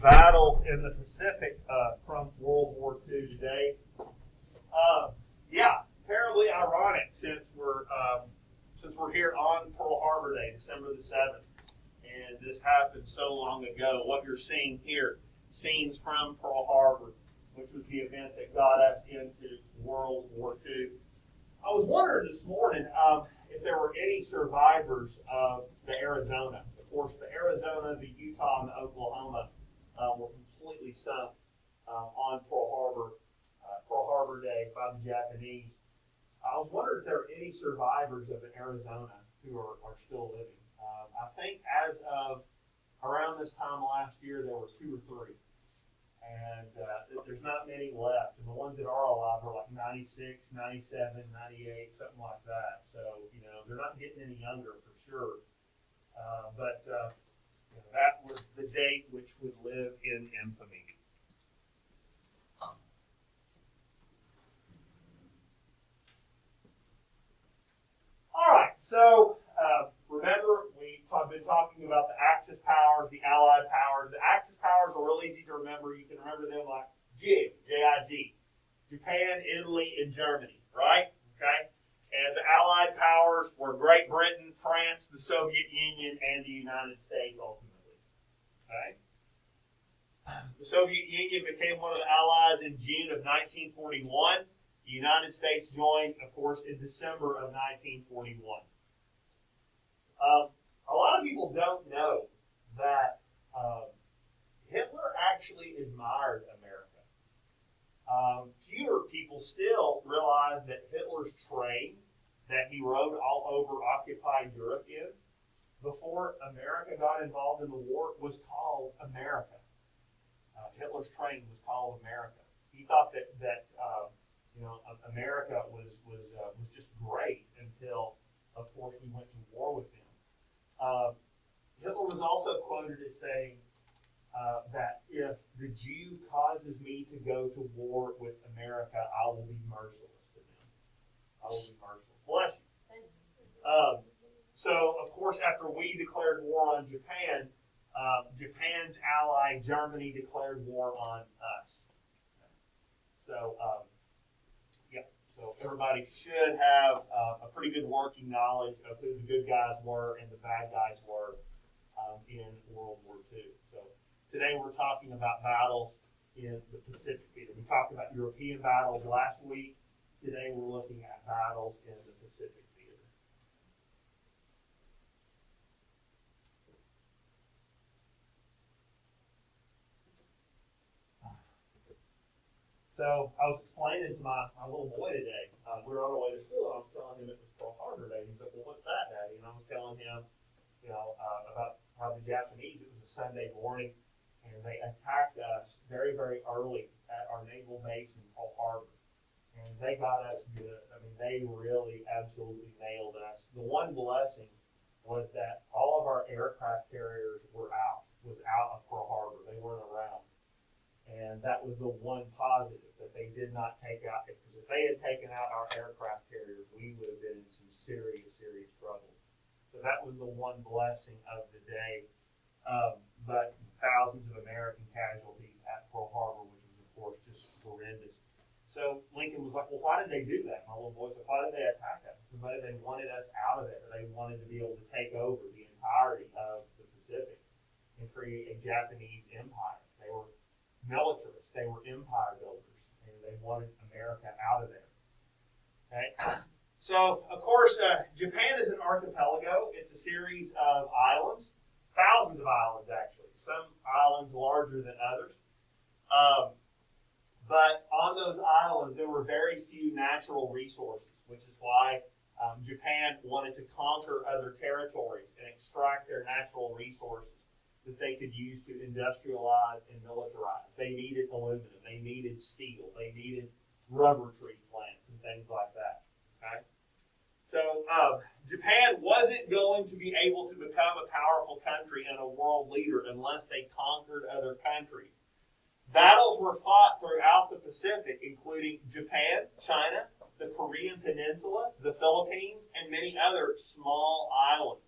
battles in the Pacific from World War II today. Yeah, terribly ironic since we're here on Pearl Harbor Day, December the 7th, and this happened so long ago. What you're seeing here, scenes from Pearl Harbor, which was the event that got us into World War II. I was wondering this morning if there were any survivors of the Arizona. Of course, the Arizona, the Utah, and the Oklahoma were completely sunk on Pearl Harbor Day by the Japanese. I was wondering if there were any survivors of the Arizona who are still living. I think as of around this time last year, there were 2 or 3. And there's not many left. And the ones that are alive are like 96, 97, 98, something like that. So, they're not getting any younger for sure. But that was the date which would live in infamy. All right, so remember, we've been talking about the Axis powers, the Allied powers. The Axis powers are real easy to remember. You can remember them like JIG, J-I-G. Japan, Italy, and Germany, right? Okay? And the Allied powers were Great Britain, France, the Soviet Union, and the United States ultimately. Okay? The Soviet Union became one of the Allies in June of 1941. The United States joined, of course, in December of 1941. A lot of people don't know that Hitler actually admired America. Fewer people still realize that Hitler's train that he rode all over occupied Europe in, before America got involved in the war, was called America. Hitler's train was called America. He thought that America was just great until, of course, we went to war with him. Hitler was also quoted as saying that if the Jew causes me to go to war with America, I will be merciless to them. I will be merciless. Bless you. So, of course, after we declared war on Japan, Japan's ally, Germany, declared war on us. So, so everybody should have a pretty good working knowledge of who the good guys were and the bad guys were in World War II. So today we're talking about battles in the Pacific theater. We talked about European battles last week. Today we're looking at battles in the Pacific theater. So I was explaining to my little boy today. We were on our way to school, and I was telling him it was Pearl Harbor Day. He's like, "Well, what's that, Daddy?" And I was telling him, about how the Japanese. It was a Sunday morning, and they attacked us very, very early at our naval base in Pearl Harbor, and they got us good. I mean, they really absolutely nailed us. The one blessing was that all of our aircraft carriers was out of Pearl Harbor. They weren't around. And that was the one positive that they did not take out. Because if they had taken out our aircraft carriers, we would have been in some serious, serious trouble. So that was the one blessing of the day. But thousands of American casualties at Pearl Harbor, which was, of course, just horrendous. So Lincoln was like, "Well, why did they do that?" My little boy said, "Why did they attack us?" And they wanted us out of it. Or they wanted to be able to take over the entirety of the Pacific and create a Japanese empire. They were militarists. They were empire builders, and they wanted America out of there. Okay? So, of course, Japan is an archipelago. It's a series of islands, thousands of islands, actually. Some islands larger than others. But on those islands, there were very few natural resources, which is why Japan wanted to conquer other territories and extract their natural resources that they could use to industrialize and militarize. They needed aluminum. They needed steel. They needed rubber tree plants and things like that. Okay? So Japan wasn't going to be able to become a powerful country and a world leader unless they conquered other countries. Battles were fought throughout the Pacific, including Japan, China, the Korean Peninsula, the Philippines, and many other small islands.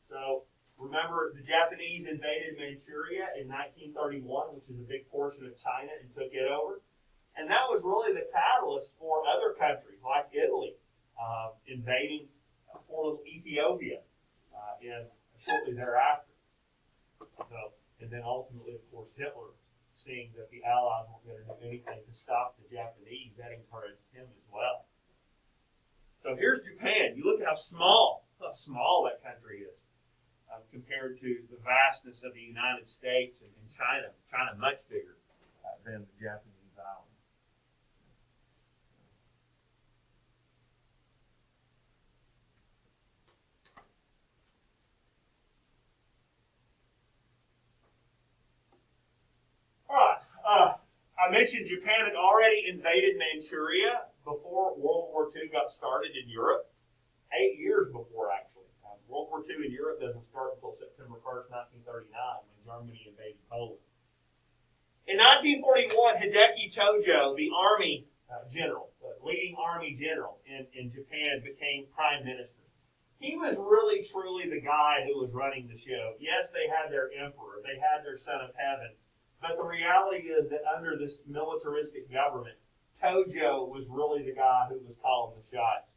So Remember, the Japanese invaded Manchuria in 1931, which is a big portion of China, and took it over. And that was really the catalyst for other countries like Italy invading poor little Ethiopia shortly thereafter. So, and then ultimately, of course, Hitler, seeing that the Allies weren't going to do anything to stop the Japanese, that encouraged him as well. So here's Japan. You look at how small that country is compared to the vastness of the United States and China. China much bigger than the Japanese island. All right. I mentioned Japan had already invaded Manchuria before World War II got started in Europe. 8 years before, actually. World War II in Europe doesn't start until September 1st, 1939, when Germany invaded Poland. In 1941, Hideki Tojo, the army general, the leading army general in Japan, became prime minister. He was really, truly the guy who was running the show. Yes, they had their emperor. They had their son of heaven. But the reality is that under this militaristic government, Tojo was really the guy who was calling the shots.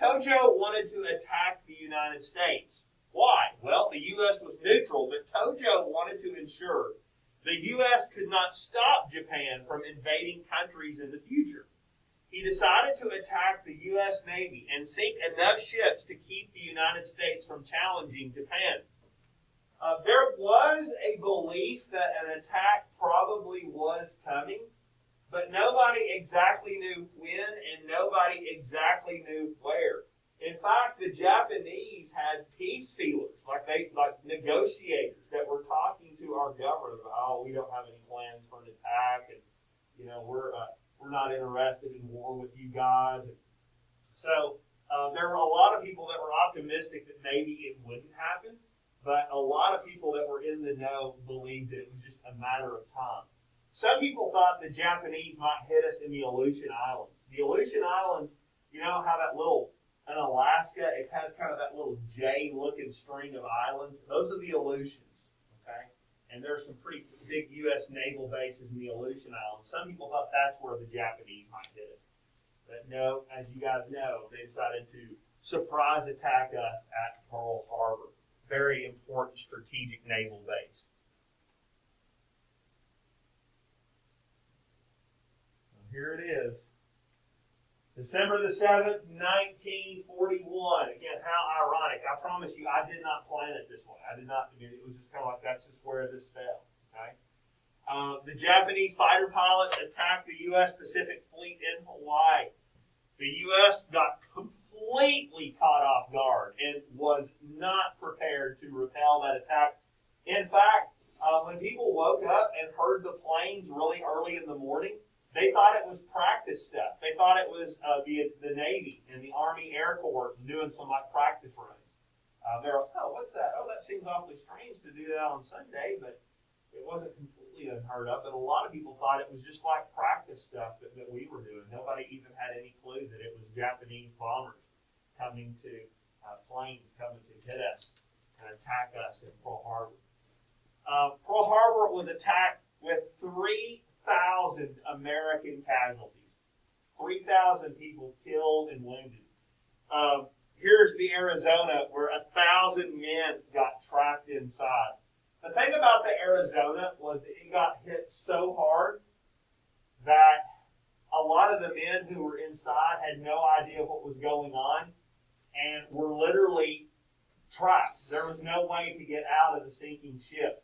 Tojo wanted to attack the United States. Why? Well, the U.S. was neutral, but Tojo wanted to ensure the U.S. could not stop Japan from invading countries in the future. He decided to attack the U.S. Navy and sink enough ships to keep the United States from challenging Japan. There was a belief that an attack probably was coming, but nobody exactly knew when and nobody exactly knew where. In fact, the Japanese had peace feelers, like negotiators that were talking to our government about, we don't have any plans for an attack, and we're not interested in war with you guys. And so there were a lot of people that were optimistic that maybe it wouldn't happen, but a lot of people that were in the know believed that it was just a matter of time. Some people thought the Japanese might hit us in the Aleutian Islands. The Aleutian Islands, you know how in Alaska, it has kind of that little J-looking string of islands? Those are the Aleutians, okay? And there's some pretty big U.S. naval bases in the Aleutian Islands. Some people thought that's where the Japanese might hit us. But no, as you guys know, they decided to surprise attack us at Pearl Harbor. Very important strategic naval base. Here it is. December the 7th, 1941. Again, how ironic. I promise you, I did not plan it this way. I did not. It was just kind of like, that's just where this fell. Okay. The Japanese fighter pilots attacked the U.S. Pacific Fleet in Hawaii. The U.S. got completely caught off guard and was not prepared to repel that attack. In fact, when people woke up and heard the planes really early in the morning, they thought it was practice stuff. They thought it was the Navy and the Army Air Corps doing some practice runs. They're like, oh, what's that? Oh, that seems awfully strange to do that on Sunday, but it wasn't completely unheard of. But a lot of people thought it was just like practice stuff that we were doing. Nobody even had any clue that it was Japanese bombers coming to planes coming to hit us and attack us in Pearl Harbor. Pearl Harbor was attacked with 3,000 American casualties. 3,000 people killed and wounded. Here's the Arizona where 1,000 men got trapped inside. The thing about the Arizona was that it got hit so hard that a lot of the men who were inside had no idea what was going on and were literally trapped. There was no way to get out of the sinking ship.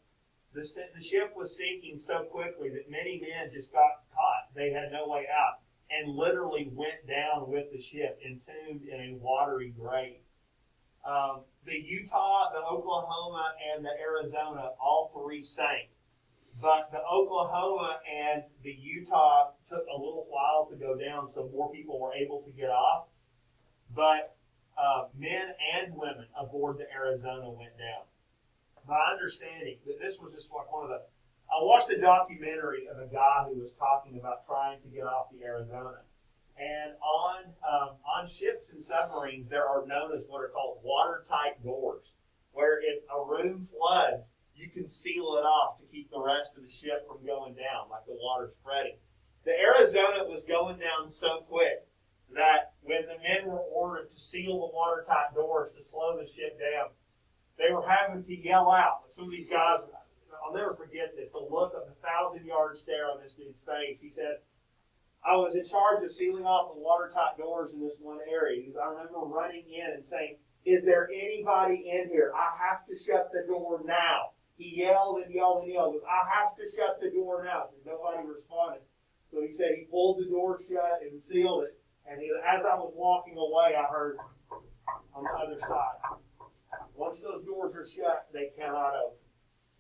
The ship was sinking so quickly that many men just got caught. They had no way out and literally went down with the ship, entombed in a watery grave. The Utah, the Oklahoma, and the Arizona, all three sank. But the Oklahoma and the Utah took a little while to go down, so more people were able to get off. But men and women aboard the Arizona went down. My understanding that this was just like one of the... I watched a documentary of a guy who was talking about trying to get off the Arizona. And on ships and submarines, there are known as what are called watertight doors. where if a room floods, you can seal it off to keep the rest of the ship from going down, like the water spreading. The Arizona was going down so quick that when the men were ordered to seal the watertight doors to slow the ship down, they were having to yell out. Some of these guys, I'll never forget this, the look of the 1,000-yard stare on this dude's face. He said, I was in charge of sealing off the watertight doors in this one area. I remember running in and saying, is there anybody in here? I have to shut the door now. He yelled and yelled and yelled. I have to shut the door now. And nobody responded. So he said he pulled the door shut and sealed it. And as I was walking away, I heard on the other side, once those doors are shut, they cannot open.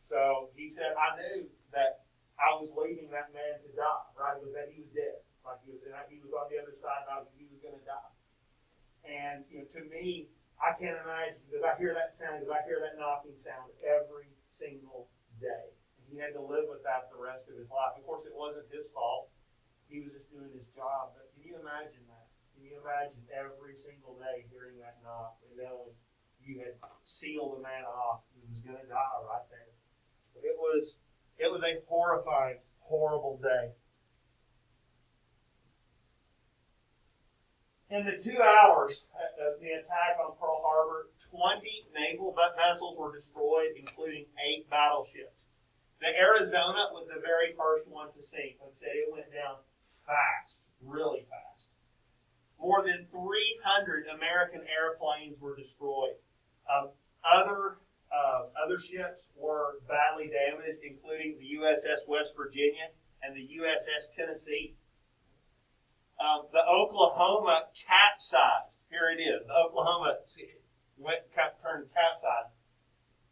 So he said, I knew that I was leaving that man to die, right? It was that he was dead. Like he was on the other side, he was going to die. And to me, I can't imagine, because I hear that sound, because I hear that knocking sound every single day. And he had to live with that the rest of his life. Of course, it wasn't his fault. He was just doing his job. But can you imagine that? Can you imagine every single day hearing that knock and knowing you had sealed the man off who was going to die right there? But it was a horrifying, horrible day. In the 2 hours of the attack on Pearl Harbor, 20 naval vessels were destroyed, including 8 battleships. The Arizona was the very first one to sink. Like I said, it went down fast, really fast. More than 300 American airplanes were destroyed. Other ships were badly damaged, including the USS West Virginia and the USS Tennessee. The Oklahoma capsized. Here it is. The Oklahoma turned capsized.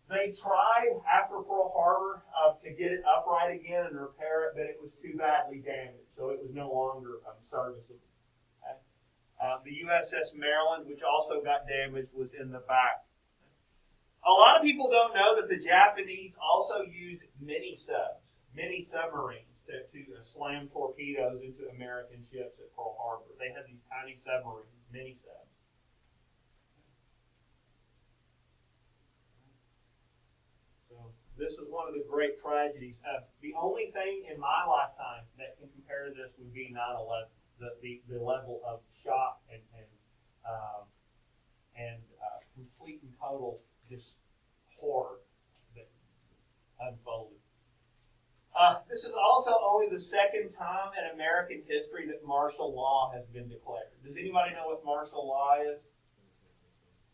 They tried after Pearl Harbor to get it upright again and repair it, but it was too badly damaged, so it was no longer serviceable. The USS Maryland, which also got damaged, was in the back. A lot of people don't know that the Japanese also used mini submarines to slam torpedoes into American ships at Pearl Harbor. They had these tiny submarines, mini subs. So this is one of the great tragedies. The only thing in my lifetime that can compare to this would be 9/11. The level of shock and complete and total just horror that unfolded. This is also only the second time in American history that martial law has been declared. Does anybody know what martial law is?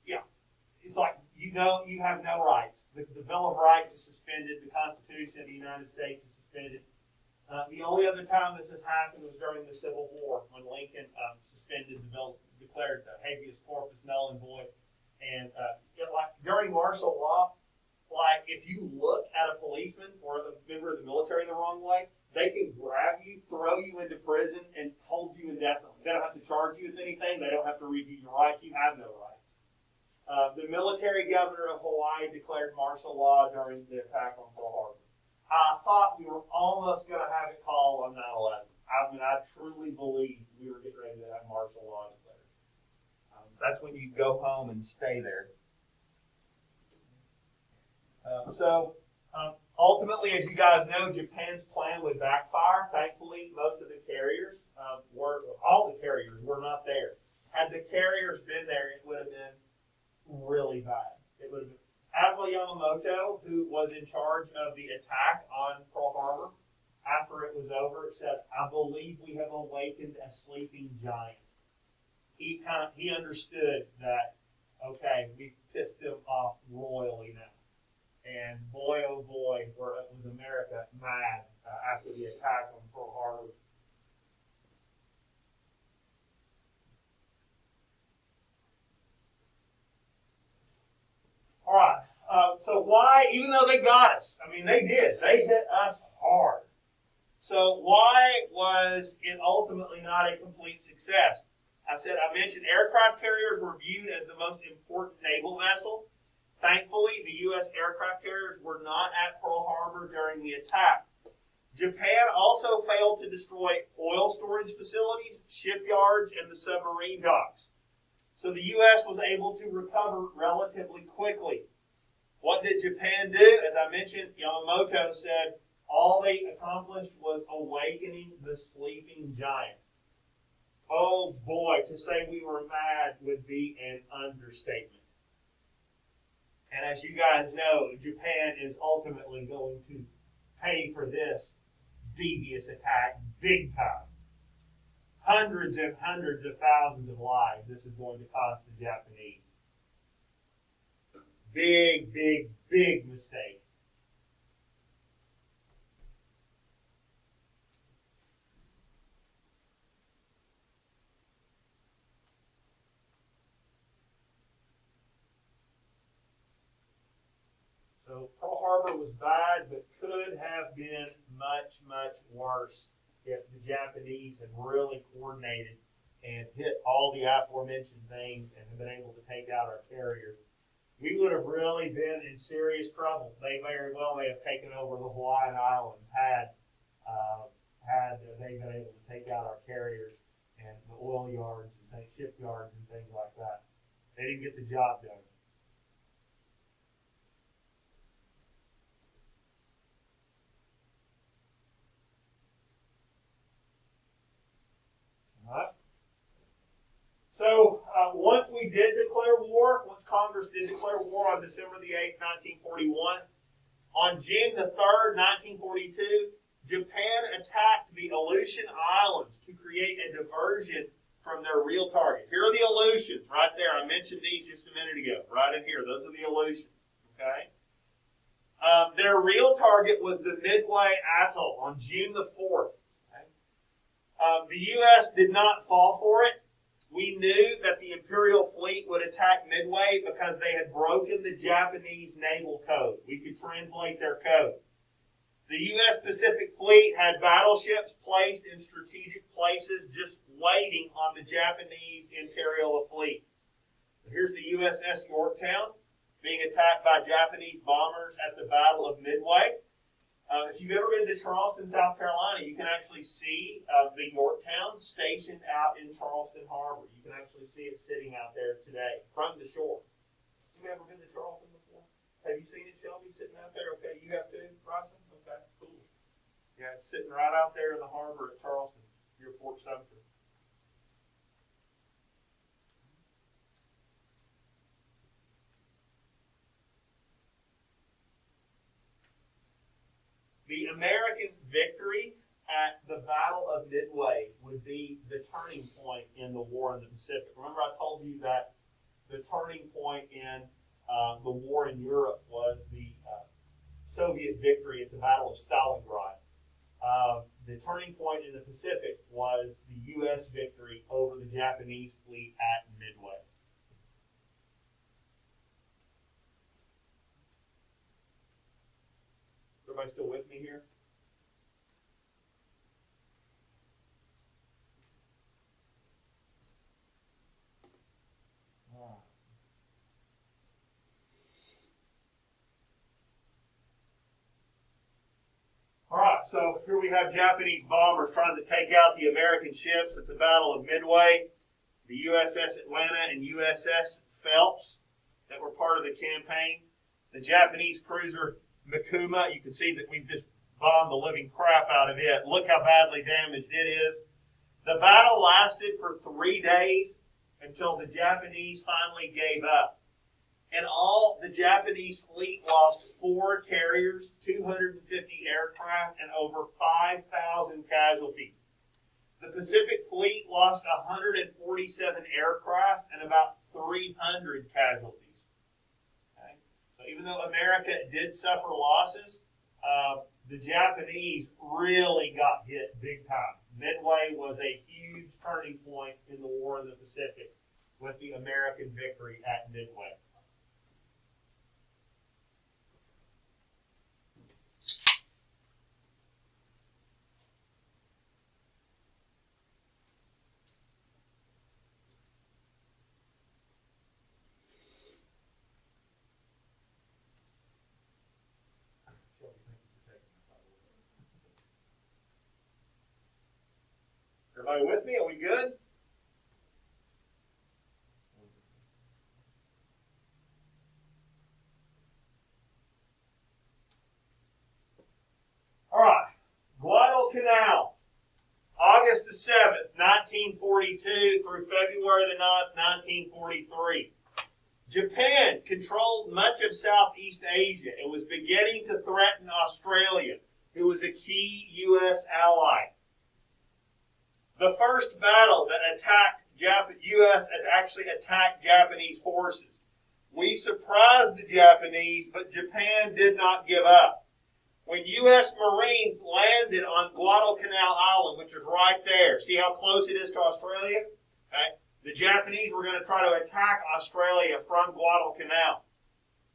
Yeah. It's like, you have no rights. The Bill of Rights is suspended. The Constitution of the United States is suspended. The only other time this has happened was during the Civil War, when Lincoln suspended the bill, declared the habeas corpus null and void. And during martial law, if you look at a policeman or a member of the military the wrong way, they can grab you, throw you into prison, and hold you indefinitely. They don't have to charge you with anything. They don't have to read you your rights. You have no rights. The military governor of Hawaii declared martial law during the attack on Pearl Harbor. I thought we were almost going to have it called on 9/11. I truly believe we were getting ready to have martial law declared. That's when you go home and stay there. Ultimately, as you guys know, Japan's plan would backfire. Thankfully, most of the carriers all the carriers were not there. Had the carriers been there, it would have been really bad. It would have been. Admiral Yamamoto, who was in charge of the attack on Pearl Harbor, after it was over, said, I believe we have awakened a sleeping giant. He understood that, okay, we've pissed them off royally now. And boy, oh boy, was America mad after the attack on Pearl Harbor. All right. So why, even though they got us, they did. They hit us hard. So why was it ultimately not a complete success? I mentioned aircraft carriers were viewed as the most important naval vessel. Thankfully, the U.S. aircraft carriers were not at Pearl Harbor during the attack. Japan also failed to destroy oil storage facilities, shipyards, and the submarine docks. So the U.S. was able to recover relatively quickly. What did Japan do? As I mentioned, Yamamoto said all they accomplished was awakening the sleeping giant. Oh boy, to say we were mad would be an understatement. And as you guys know, Japan is ultimately going to pay for this devious attack big time. Hundreds and hundreds of thousands of lives this is going to cost the Japanese. Big, big, big mistake. So Pearl Harbor was bad, but could have been much, much worse if the Japanese had really coordinated and hit all the aforementioned things and had been able to take out our carriers. We would have really been in serious trouble. They very well may have taken over the Hawaiian Islands had they been able to take out our carriers and the oil yards and shipyards and things like that. They didn't get the job done. All right. So once we did declare war, once Congress did declare war on December the 8th, 1941, on June the 3rd, 1942, Japan attacked the Aleutian Islands to create a diversion from their real target. Here are the Aleutians right there. I mentioned these just a minute ago, right in here. Those are the Aleutians. Okay. Their real target was the Midway Atoll on June the 4th. Okay. The U.S. did not fall for it. We knew that the Imperial fleet would attack Midway because they had broken the Japanese naval code. We could translate their code. The U.S. Pacific Fleet had battleships placed in strategic places just waiting on the Japanese Imperial fleet. And here's the USS Yorktown being attacked by Japanese bombers at the Battle of Midway. If you've ever been to Charleston, South Carolina, you can actually see the Yorktown stationed out in Charleston Harbor. You can actually see it sitting out there today from the shore. You ever been to Charleston before? Have you seen it, Shelby, sitting out there? Okay, you have too, Bryson? Okay, cool. Yeah, it's sitting right out there in the harbor at Charleston, near Fort Sumter. The American victory at the Battle of Midway would be the turning point in the war in the Pacific. Remember I told you that the turning point in the war in Europe was the Soviet victory at the Battle of Stalingrad. The turning point in the Pacific was the U.S. victory over the Japanese fleet at Midway. Everybody still with me here? All right, so here we have Japanese bombers trying to take out the American ships at the Battle of Midway, the USS Atlanta and USS Phelps that were part of the campaign. The Japanese cruiser Mikuma, you can see that we've just bombed the living crap out of it. Look how badly damaged it is. The battle lasted for 3 days until the Japanese finally gave up. In all, the Japanese fleet lost 4 carriers, 250 aircraft, and over 5,000 casualties. The Pacific Fleet lost 147 aircraft and about 300 casualties. Okay? So even though America did suffer losses, the Japanese really got hit big time. Midway was a huge turning point in the war in the Pacific with the American victory at Midway. Everybody with me? Are we good? 7th, 1942 through February the 9th, 1943. Japan controlled much of Southeast Asia and was beginning to threaten Australia, who was a key U.S. ally. The first battle that U.S. actually attacked Japanese forces. We surprised the Japanese, but Japan did not give up. When U.S. Marines landed on Guadalcanal Island, which is right there, see how close it is to Australia? Okay. The Japanese were going to try to attack Australia from Guadalcanal.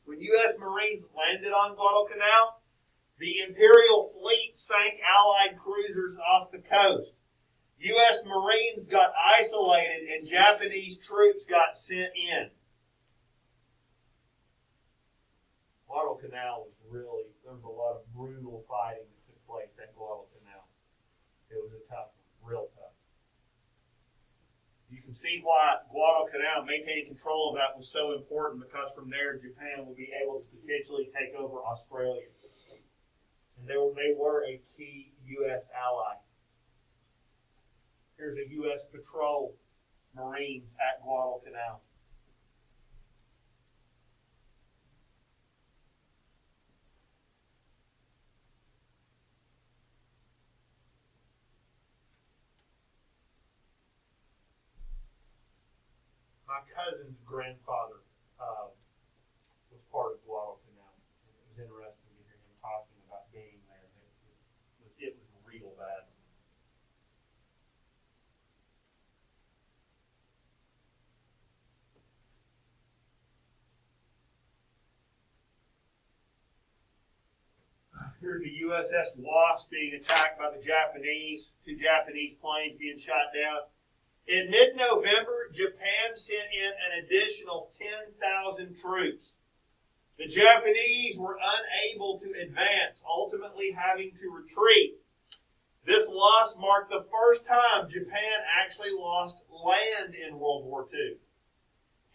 When U.S. Marines landed on Guadalcanal, the Imperial fleet sank Allied cruisers off the coast. U.S. Marines got isolated and Japanese troops got sent in. Guadalcanal was really, there was a lot of brutal fighting that took place at Guadalcanal. It was a tough one, real tough. You can see why Guadalcanal, maintaining control of that was so important, because from there Japan will be able to potentially take over Australia. And they were a key U.S. ally. Here's a U.S. patrol Marines at Guadalcanal. My cousin's grandfather was part of Guadalcanal. It was interesting to hear him talking about being there. It was real bad. Here's the USS Wasp being attacked by the Japanese. 2 Japanese planes being shot down. In mid-November, Japan sent in an additional 10,000 troops. The Japanese were unable to advance, ultimately having to retreat. This loss marked the first time Japan actually lost land in World War II.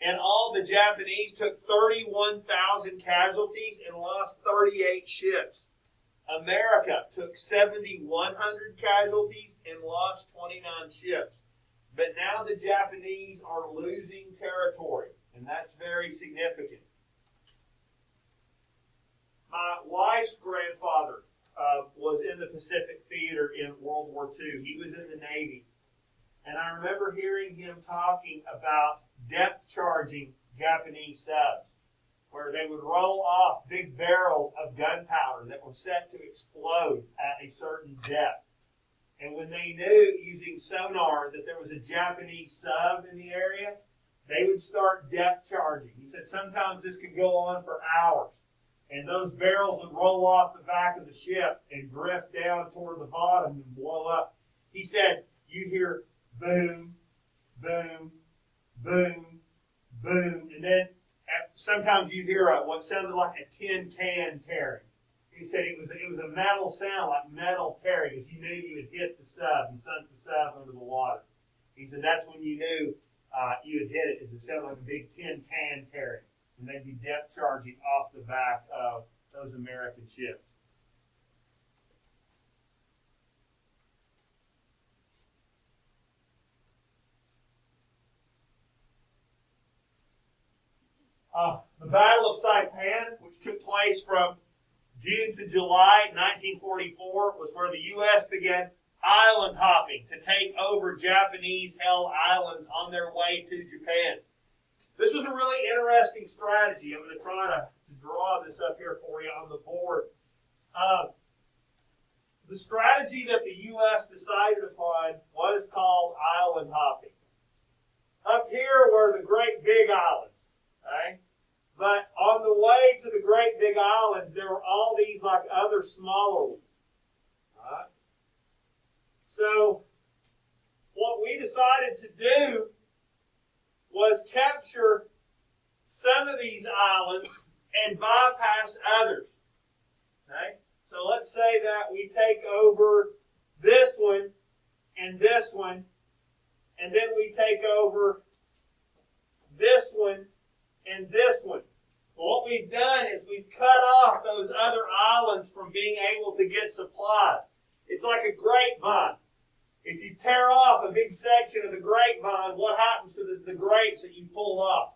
In all, the Japanese took 31,000 casualties and lost 38 ships. America took 7,100 casualties and lost 29 ships. But now the Japanese are losing territory, and that's very significant. My wife's grandfather was in the Pacific Theater in World War II. He was in the Navy. And I remember hearing him talking about depth charging Japanese subs, where they would roll off big barrels of gunpowder that were set to explode at a certain depth. And when they knew, using sonar, that there was a Japanese sub in the area, they would start depth charging. He said sometimes this could go on for hours. And those barrels would roll off the back of the ship and drift down toward the bottom and blow up. He said, you hear boom, boom, boom, boom. And then sometimes you'd hear what sounded like a tin can tearing. He said it was a metal sound, like metal tearing, because you knew you had hit the sub and sunk the sub under the water. He said that's when you knew you had hit it. It sounded like a big tin can tearing. And they'd be depth charging off the back of those American ships. The Battle of Saipan, which took place from June to July 1944, was where the U.S. began island hopping to take over Japanese-held islands on their way to Japan. This was a really interesting strategy. I'm going to try to draw this up here for you on the board. The strategy that the U.S. decided upon was called island hopping. Up here were the great big islands. Okay? But on the way to the great big islands, there were all these like other smaller ones. All right? So what we decided to do was capture some of these islands and bypass others. Okay? So let's say that we take over this one, and then we take over this one and this one. What we've done is we've cut off those other islands from being able to get supplies. It's like a grapevine. If you tear off a big section of the grapevine, what happens to the grapes that you pull off?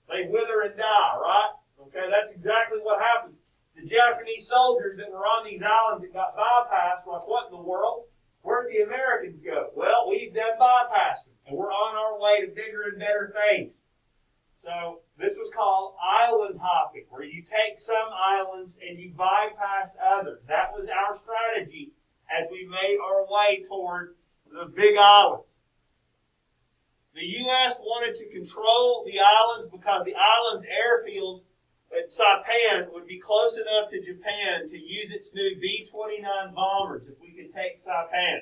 They wither and die, right? Okay, that's exactly what happened. The Japanese soldiers that were on these islands that got bypassed, like what in the world? Where'd the Americans go? Well, we've done bypassed them, and we're on our way to bigger and better things. So this was called island hopping, where you take some islands and you bypass others. That was our strategy as we made our way toward the big island. The U.S. wanted to control the islands because the island's airfields at Saipan would be close enough to Japan to use its new B-29 bombers if we could take Saipan.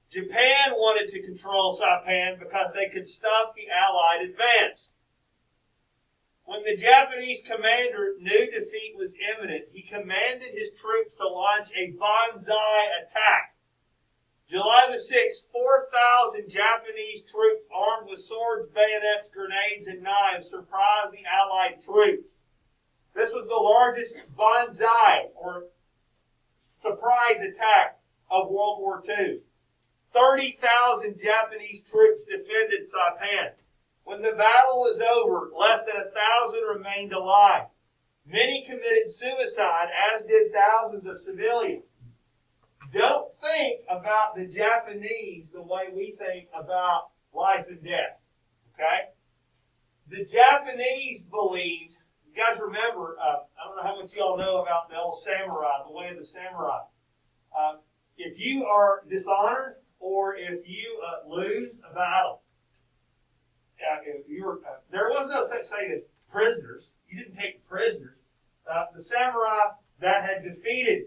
Japan wanted to control Saipan because they could stop the Allied advance. When the Japanese commander knew defeat was imminent, he commanded his troops to launch a banzai attack. July the 6th, 4,000 Japanese troops armed with swords, bayonets, grenades, and knives surprised the Allied troops. This was the largest banzai, or surprise attack, of World War II. 30,000 Japanese troops defended Saipan. When the battle was over, less than 1,000 remained alive. Many committed suicide, as did thousands of civilians. Don't think about the Japanese the way we think about life and death. Okay? The Japanese believed, you guys remember, I don't know how much y'all know about the old samurai, the way of the samurai. If you are dishonored or if you lose a battle, there was no such thing as prisoners. You didn't take prisoners. The samurai that had defeated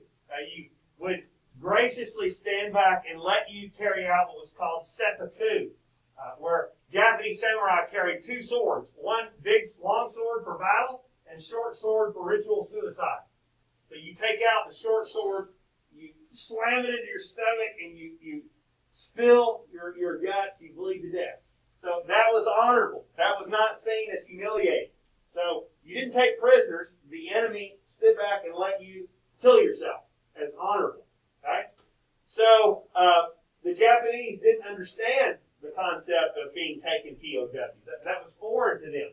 you would graciously stand back and let you carry out what was called seppuku, where Japanese samurai carried two swords, one big long sword for battle and short sword for ritual suicide. So you take out the short sword, you slam it into your stomach, and you spill your guts, you bleed to death. So that was honorable. That was not seen as humiliating. So you didn't take prisoners. The enemy stood back and let you kill yourself as honorable. Okay? So the Japanese didn't understand the concept of being taken POW. That was foreign to them.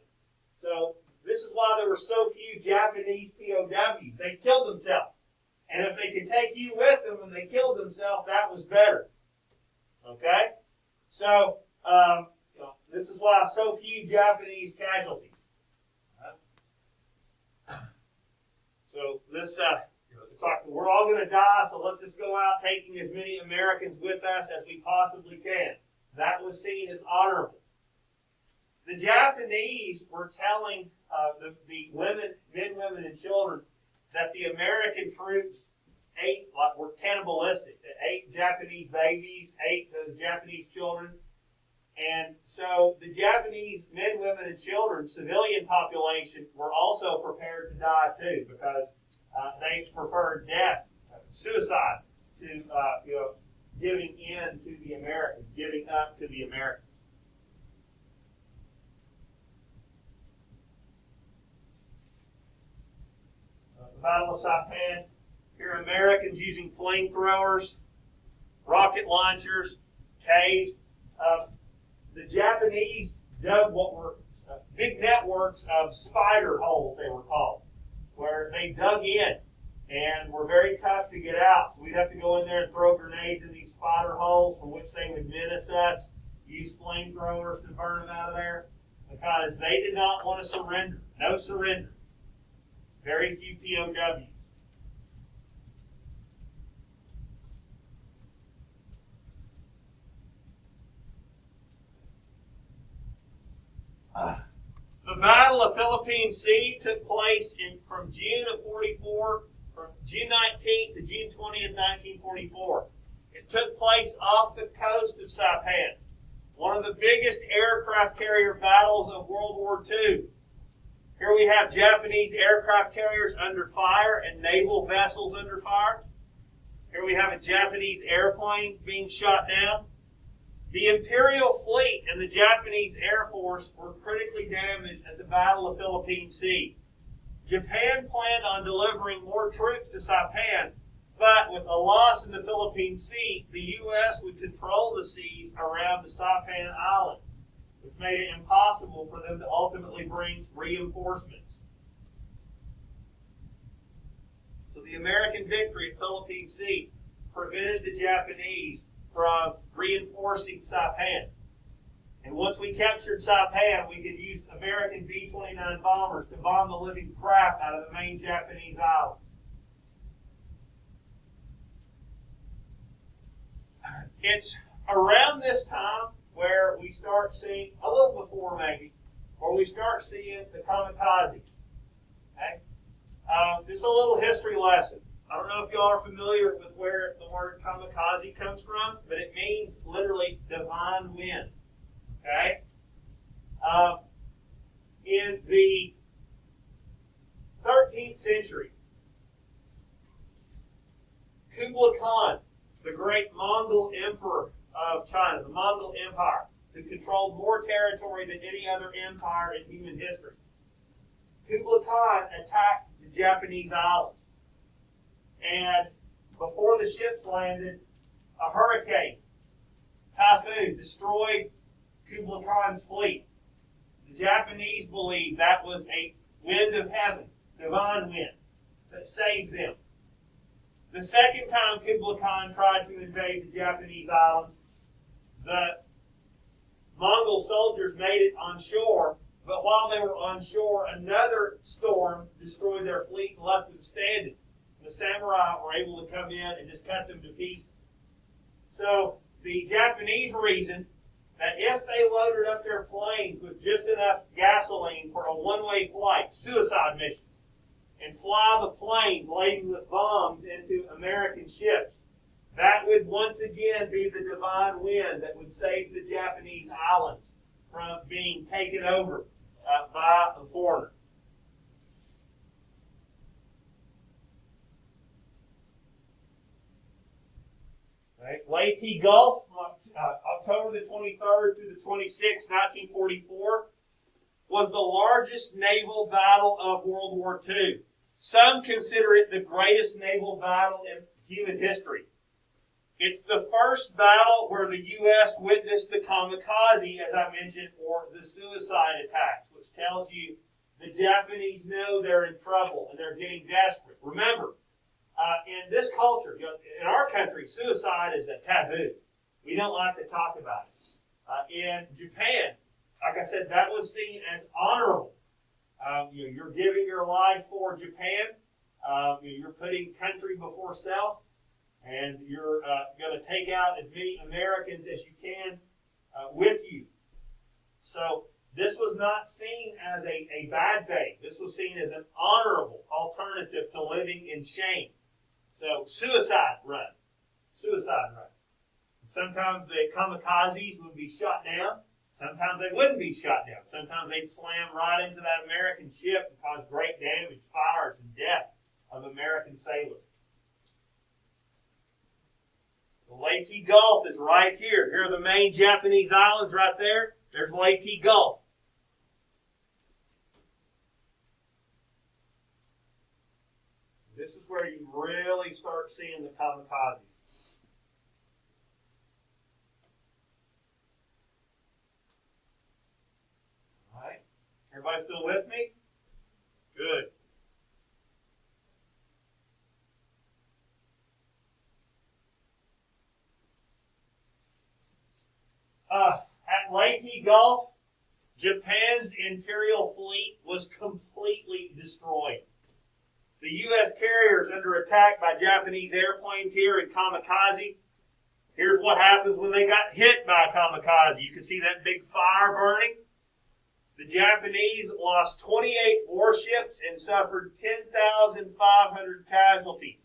So this is why there were so few Japanese POWs. They killed themselves. And if they could take you with them when they killed themselves, that was better. Okay? So this is why so few Japanese casualties. So this, it's like we're all going to die, so let's just go out taking as many Americans with us as we possibly can. That was seen as honorable. The Japanese were telling the women, men, women, and children that the American troops were cannibalistic. They ate Japanese babies, ate those Japanese children. And so the Japanese men, women, and children, civilian population, were also prepared to die too because they preferred death, suicide, to giving in to the Americans, giving up to the Americans. The Battle of Saipan. Here, Americans using flamethrowers, rocket launchers, caves. The Japanese dug what were big networks of spider holes, they were called, where they dug in and were very tough to get out. So we'd have to go in there and throw grenades in these spider holes from which they would menace us, use flamethrowers to burn them out of there, because they did not want to surrender. No surrender. Very few POWs. The Battle of Philippine Sea took place from June of 44, from June 19th to June 20th, 1944. It took place off the coast of Saipan, one of the biggest aircraft carrier battles of World War II. Here we have Japanese aircraft carriers under fire and naval vessels under fire. Here we have a Japanese airplane being shot down. The Imperial Fleet and the Japanese Air Force were critically damaged at the Battle of Philippine Sea. Japan planned on delivering more troops to Saipan, But with a loss in the Philippine Sea, the U.S. would control the seas around the Saipan Island, which made it impossible for them to ultimately bring reinforcements. So the American victory at Philippine Sea prevented the Japanese from reinforcing Saipan. And once we captured Saipan, we could use American B-29 bombers to bomb the living crap out of the main Japanese island. It's around this time where we start seeing, a little before maybe, where we start seeing the kamikaze. Okay? Just a little history lesson. I don't know if y'all are familiar with where the word kamikaze comes from, but it means literally divine wind. Okay? In the 13th century, Kublai Khan, the great Mongol emperor of China, the Mongol Empire, who controlled more territory than any other empire in human history, Kublai Khan attacked the Japanese islands. And before the ships landed, a hurricane, typhoon, destroyed Kublai Khan's fleet. The Japanese believed that was a wind of heaven, divine wind, that saved them. The second time Kublai Khan tried to invade the Japanese island, the Mongol soldiers made it on shore, but while they were on shore, another storm destroyed their fleet and left them standing. The samurai were able to come in and just cut them to pieces. So the Japanese reasoned that if they loaded up their planes with just enough gasoline for a one-way flight, suicide mission, and fly the planes laden with bombs into American ships, that would once again be the divine wind that would save the Japanese islands from being taken over by a foreigner. Right. Leyte Gulf, October the 23rd through the 26th, 1944, was the largest naval battle of World War II. Some consider it the greatest naval battle in human history. It's the first battle where the U.S. witnessed the kamikaze, as I mentioned, or the suicide attacks, which tells you the Japanese know they're in trouble and they're getting desperate. Remember, in this culture, in our country, suicide is a taboo. We don't like to talk about it. In Japan, like I said, that was seen as honorable. You're giving your life for Japan. You're putting country before self. And you're going to take out as many Americans as you can with you. So this was not seen as a bad thing. This was seen as an honorable alternative to living in shame. So suicide run. Suicide run. Sometimes the kamikazes would be shot down. Sometimes they wouldn't be shot down. Sometimes they'd slam right into that American ship and cause great damage, fires, and death of American sailors. The Leyte Gulf is right here. Here are the main Japanese islands right there. There's Leyte Gulf. This is where you really start seeing the kamikazes. All right. Everybody still with me? Good. At Leyte Gulf, Japan's imperial fleet was completely destroyed. The U.S. carriers under attack by Japanese airplanes here in kamikaze. Here's what happens when they got hit by a kamikaze. You can see that big fire burning. The Japanese lost 28 warships and suffered 10,500 casualties.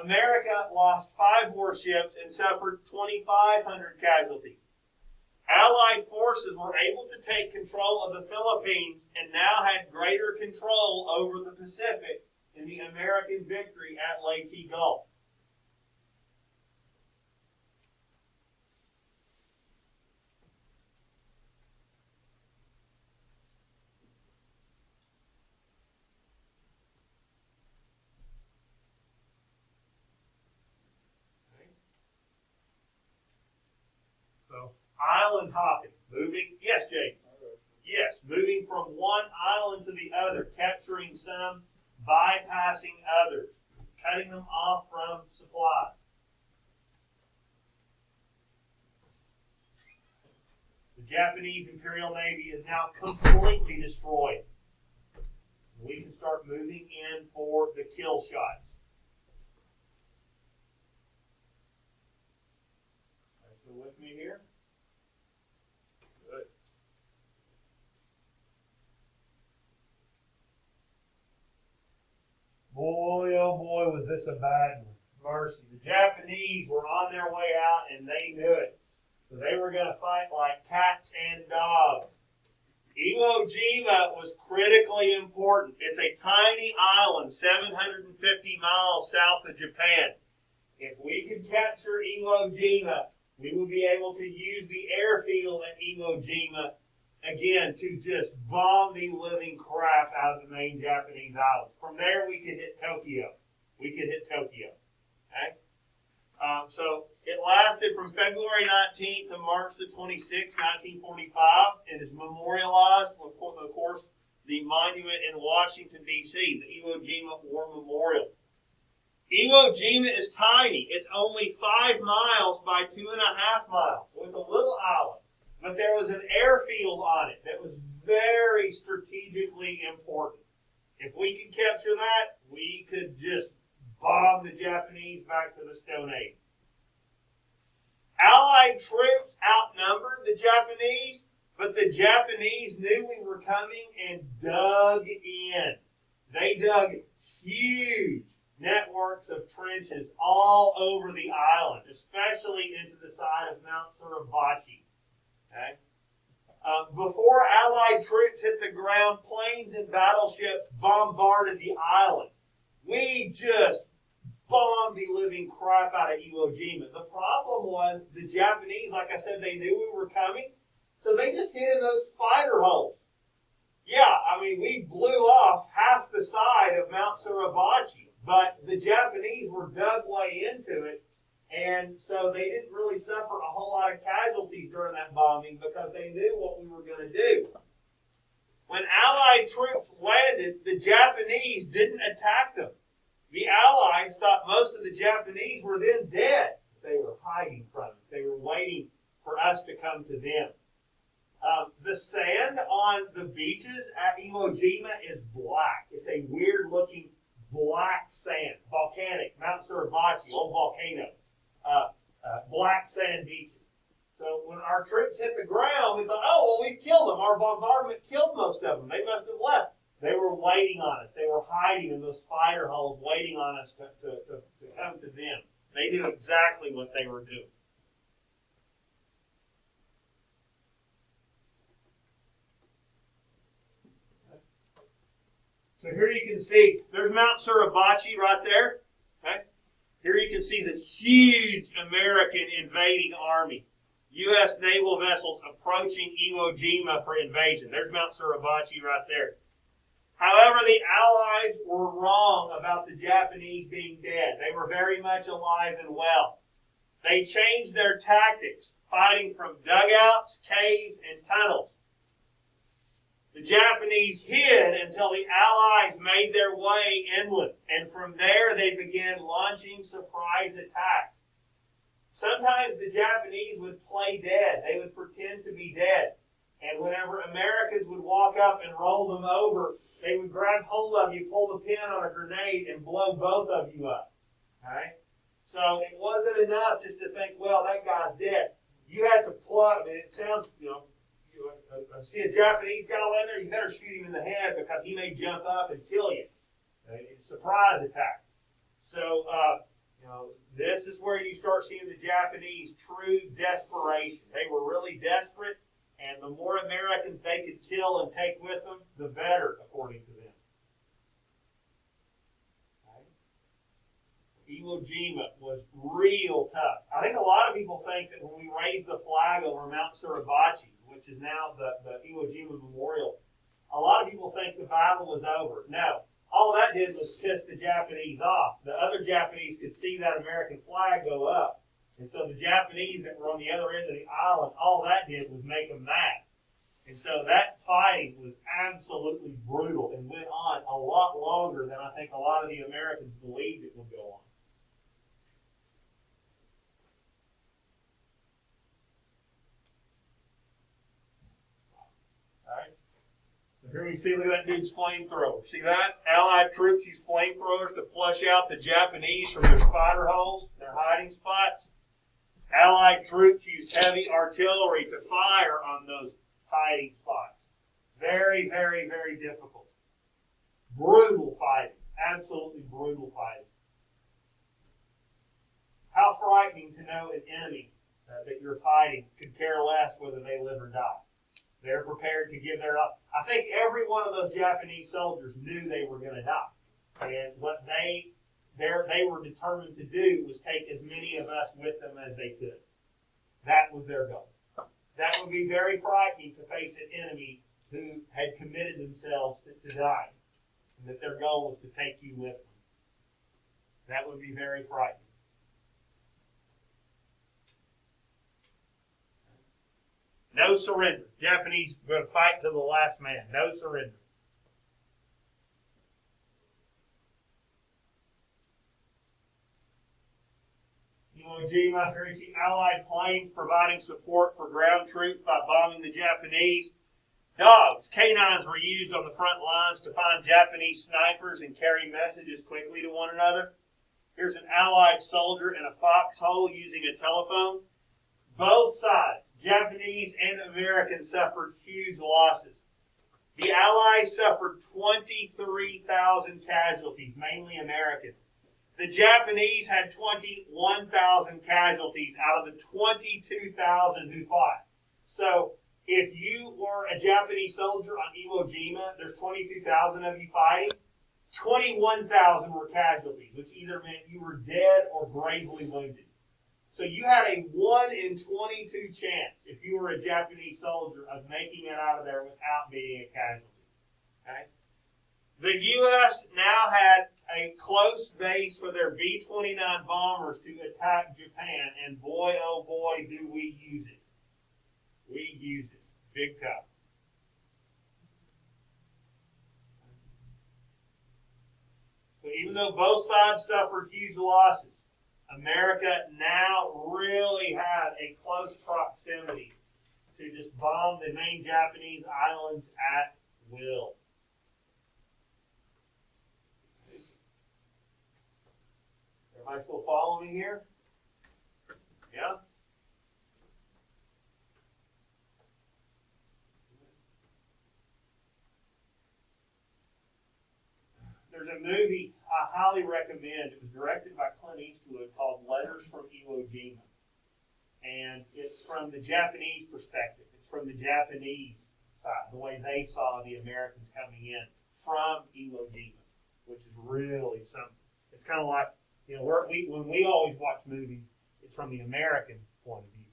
America lost 5 warships and suffered 2,500 casualties. Allied forces were able to take control of the Philippines and now had greater control over the Pacific in the American victory at Leyte Gulf. So island hopping, moving. Yes, Jake. Yes, moving from one island to the other, capturing some, bypassing others, cutting them off from supply. The Japanese Imperial Navy is now completely destroyed. We can start moving in for the kill shots. Are you still with me here? Good. Boy, oh boy, was this a bad one. Mercy. The Japanese were on their way out, and they knew it. So they were going to fight like cats and dogs. Iwo Jima was critically important. It's a tiny island, 750 miles south of Japan. If we could capture Iwo Jima, we would be able to use the airfield at Iwo Jima, again, to just bomb the living crap out of the main Japanese islands. From there, we could hit Tokyo. Okay? So it lasted from February 19th to March the 26th, 1945, and is memorialized with, of course, the monument in Washington, D.C., the Iwo Jima War Memorial. Iwo Jima is tiny. It's only 5 miles by 2.5 miles. So it's a little island. But there was an airfield on it that was very strategically important. If we could capture that, we could just bomb the Japanese back to the Stone Age. Allied troops outnumbered the Japanese, but the Japanese knew we were coming and dug in. They dug huge networks of trenches all over the island, especially into the side of Mount Suribachi. Okay? Before Allied troops hit the ground, planes and battleships bombarded the island. We just bombed the living crap out of Iwo Jima. The problem was the Japanese, like I said, they knew we were coming, so they just hid in those spider holes. Yeah, I mean, we blew off half the side of Mount Suribachi, but the Japanese were dug way into it, and so they didn't really suffer a whole lot of casualties during that bombing because they knew what we were going to do. When Allied troops landed, the Japanese didn't attack them. The Allies thought most of the Japanese were then dead. They were hiding from us. They were waiting for us to come to them. The sand on the beaches at Iwo Jima is black. It's a weird-looking black sand, volcanic, Mount Suribachi, old volcano, black sand beaches. So when our troops hit the ground, we thought, oh, well, we've killed them. Our bombardment killed most of them. They must have left. They were waiting on us. They were hiding in those spider holes, waiting on us to come to them. They knew exactly what they were doing. So here you can see, there's Mount Suribachi right there. Okay? Here you can see the huge American invading army. U.S. naval vessels approaching Iwo Jima for invasion. There's Mount Suribachi right there. However, the Allies were wrong about the Japanese being dead. They were very much alive and well. They changed their tactics, fighting from dugouts, caves, and tunnels. The Japanese hid until the Allies made their way inland, and from there they began launching surprise attacks. Sometimes the Japanese would play dead. They would pretend to be dead. And whenever Americans would walk up and roll them over, they would grab hold of you, pull the pin on a grenade, and blow both of you up. Okay? So it wasn't enough just to think, well, that guy's dead. You had to plug. I mean, it sounds, see a Japanese guy in there, you better shoot him in the head because he may jump up and kill you. It's a surprise attack. So, this is where you start seeing the Japanese true desperation. They were really desperate, and the more Americans they could kill and take with them, the better, according to them. Okay. Iwo Jima was real tough. I think a lot of people think that when we raised the flag over Mount Suribachi, which is now the Iwo Jima Memorial, a lot of people think the battle was over. No. All that did was piss the Japanese off. The other Japanese could see that American flag go up, And so the Japanese that were on the other end of the island, all that did was make them mad. And so that fighting was absolutely brutal and went on a lot longer than I think a lot of the Americans believed it would go on. All right. So here we see, look at that dude's flamethrower. See that? Allied troops use flamethrowers to flush out the Japanese from their spider holes, their hiding spots. Allied troops used heavy artillery to fire on those hiding spots. Very, very, very difficult. Brutal fighting. Absolutely brutal fighting. How frightening to know an enemy that you're fighting could care less whether they live or die. They're prepared to give their life. I think every one of those Japanese soldiers knew they were going to die. And what they were determined to do was take as many of us with them as they could. That was their goal. That would be very frightening to face an enemy who had committed themselves to die, and that their goal was to take you with them. That would be very frightening. No surrender. Japanese were going to fight to the last man. No surrender. Iwo Jima, here you see Allied planes providing support for ground troops by bombing the Japanese. Dogs, canines were used on the front lines to find Japanese snipers and carry messages quickly to one another. Here's an Allied soldier in a foxhole using a telephone. Both sides, Japanese and Americans, suffered huge losses. The Allies suffered 23,000 casualties, mainly American. The Japanese had 21,000 casualties out of the 22,000 who fought. So if you were a Japanese soldier on Iwo Jima, there's 22,000 of you fighting. 21,000 were casualties, which either meant you were dead or gravely wounded. So you had a 1 in 22 chance, if you were a Japanese soldier, of making it out of there without being a casualty. Okay? The U.S. now had a close base for their B-29 bombers to attack Japan, and boy, oh boy, do we use it. We use it. Big time. So even though both sides suffered huge losses, America now really had a close proximity to just bomb the main Japanese islands at will. Everybody still following me here? Yeah? There's a movie I highly recommend. It was directed by Clint Eastwood called Letters from Iwo Jima. And it's from the Japanese perspective. It's from the Japanese side, the way they saw the Americans coming in from Iwo Jima, which is really something. It's kind of like, when we always watch movies, it's from the American point of view.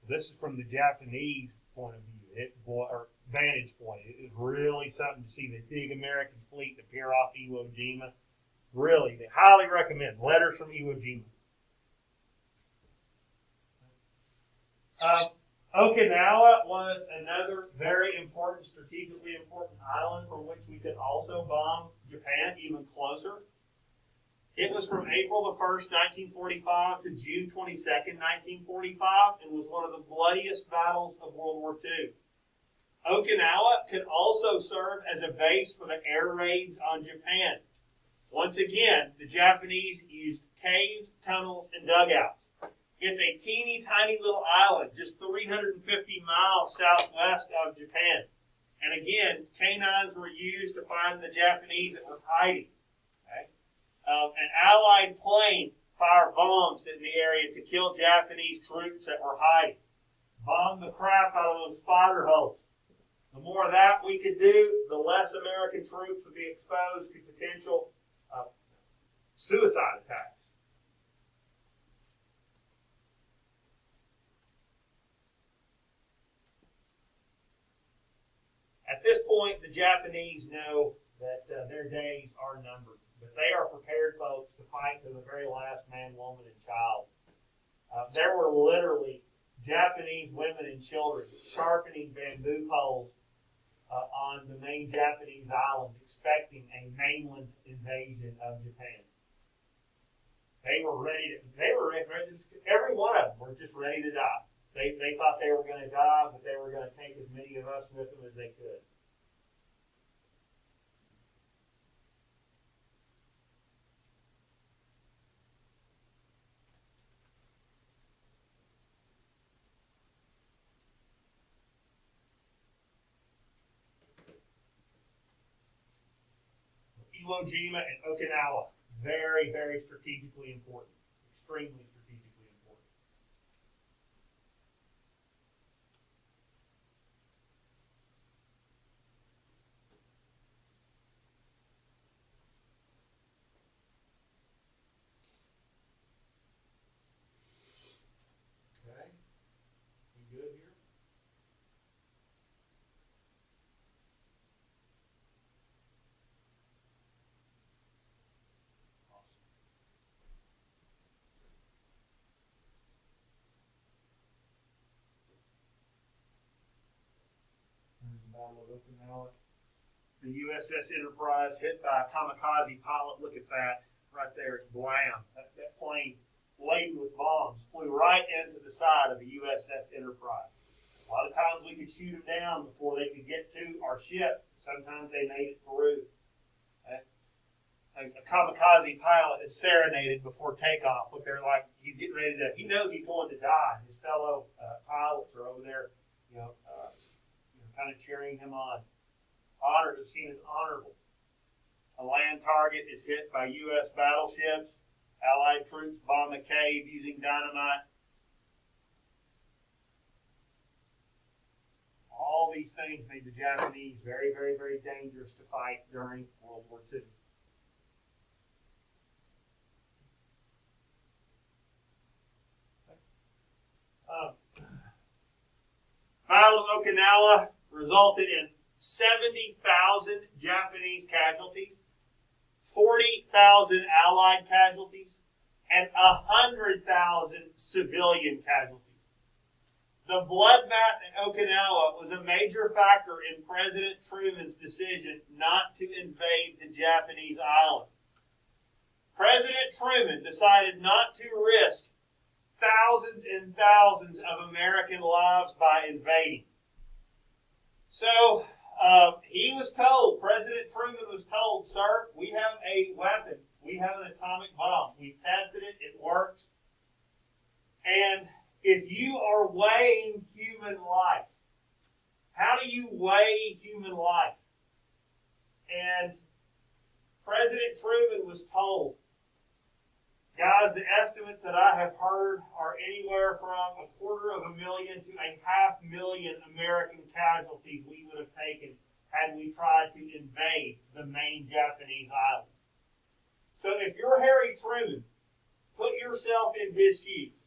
This is from the Japanese point of view, or vantage point. It is really something to see the big American fleet appear off Iwo Jima. Really, they highly recommend Letters from Iwo Jima. Okinawa was another very important, strategically important island from which we could also bomb Japan even closer. It was from April the 1st, 1945 to June 22nd, 1945, and was one of the bloodiest battles of World War II. Okinawa could also serve as a base for the air raids on Japan. Once again, the Japanese used caves, tunnels, and dugouts. It's a teeny tiny little island, just 350 miles southwest of Japan. And again, canines were used to find the Japanese that were hiding. Okay? An Allied plane fired bombs in the area to kill Japanese troops that were hiding. Bombed the crap out of those spider holes. The more of that we could do, the less American troops would be exposed to potential suicide attacks. At this point, the Japanese know that their days are numbered, but they are prepared, folks, to fight to the very last man, woman, and child. There were literally Japanese women and children sharpening bamboo poles on the main Japanese islands, expecting a mainland invasion of Japan. They were ready. Every one of them were just ready to die. They thought they were going to die, but they were going to take as many of us with them as they could. Iwo Jima and Okinawa, very, very strategically important, extremely strategically important. Okay, we good here? There's the Battle of Okinawa. The USS Enterprise hit by a kamikaze pilot. Look at that right there. It's blam. That plane laden with bombs flew right into the side of the USS Enterprise. A lot of times we could shoot them down before they could get to our ship. Sometimes they made it through. A kamikaze pilot is serenaded before takeoff. Look, they're like, he's getting ready to, he knows he's going to die. His fellow pilots are over there, kind of cheering him on. Honored is seen as honorable. A land target is hit by U.S. battleships. Allied troops bomb a cave using dynamite. All these things made the Japanese very, very, very dangerous to fight during World War II. Battle of Okinawa resulted in 70,000 Japanese casualties, 40,000 Allied casualties, and 100,000 civilian casualties. The bloodbath in Okinawa was a major factor in President Truman's decision not to invade the Japanese island. President Truman decided not to risk thousands and thousands of American lives by invading. So he was told, President Truman was told, sir, we have a weapon. We have an atomic bomb. We've tested it. It works. And if you are weighing human life, how do you weigh human life? And President Truman was told, guys, the estimates that I have heard are anywhere from 250,000 to 500,000 American casualties we would have taken had we tried to invade the main Japanese island. So if you're Harry Truman, put yourself in his shoes.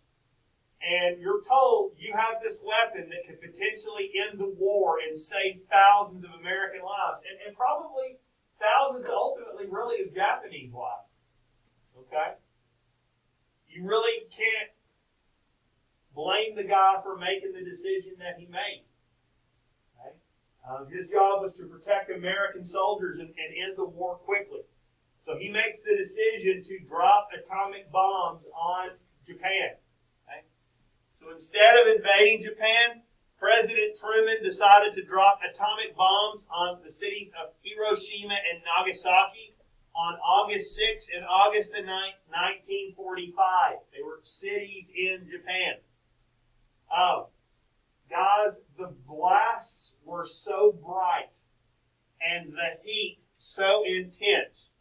And you're told you have this weapon that could potentially end the war and save thousands of American lives. And probably thousands, ultimately, really, of Japanese lives. Okay? You really can't blame the guy for making the decision that he made. Okay? His job was to protect American soldiers and end the war quickly. So he makes the decision to drop atomic bombs on Japan. Okay? So instead of invading Japan, President Truman decided to drop atomic bombs on the cities of Hiroshima and Nagasaki on August 6 and August the 9th, 1945. They were cities in Japan. Guys, the blasts were so bright and the heat so intense.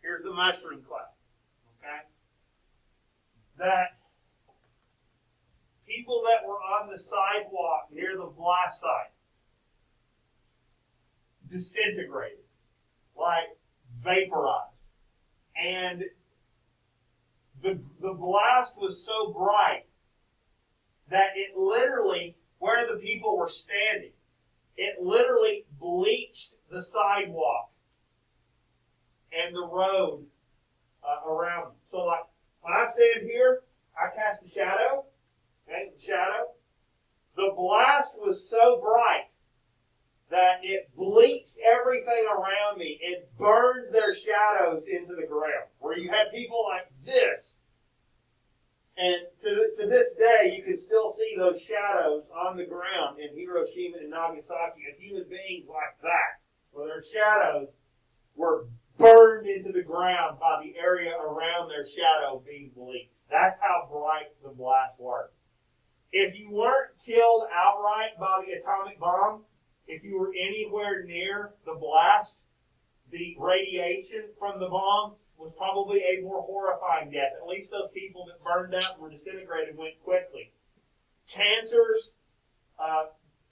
Here's the mushroom cloud. Okay? That people that were on the sidewalk near the blast site disintegrated, like vaporized. And the blast was so bright that it literally, where the people were standing, it literally bleached the sidewalk and the road around them. So like when I stand here, I cast a shadow. Okay, shadow. The blast was so bright that it bleached everything around me. It burned their shadows into the ground. Where you had people like this. And to this day, you can still see those shadows on the ground in Hiroshima and Nagasaki of human beings like that, where their shadows were burned into the ground by the area around their shadow being bleached. That's how bright the blast worked. If you weren't killed outright by the atomic bomb, if you were anywhere near the blast, the radiation from the bomb was probably a more horrifying death. At least those people that burned up and were disintegrated went quickly. Cancers,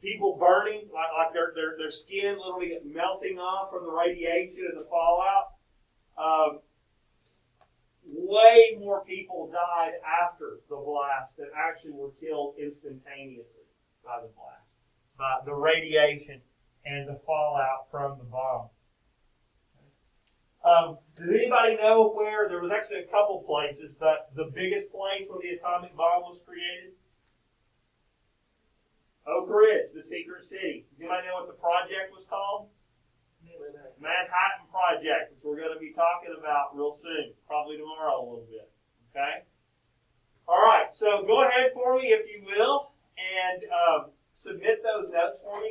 people burning, like their skin literally melting off from the radiation and the fallout. Way more people died after the blast than actually were killed instantaneously by the blast, by the radiation and the fallout from the bomb. Does anybody know where, there was actually a couple places, but the biggest place where the atomic bomb was created? Oak Ridge, the secret city. Does anybody know what the project was called? Manhattan Project, which we're going to be talking about real soon, probably tomorrow a little bit. Okay? All right, so go ahead for me, if you will, and submit those notes for me.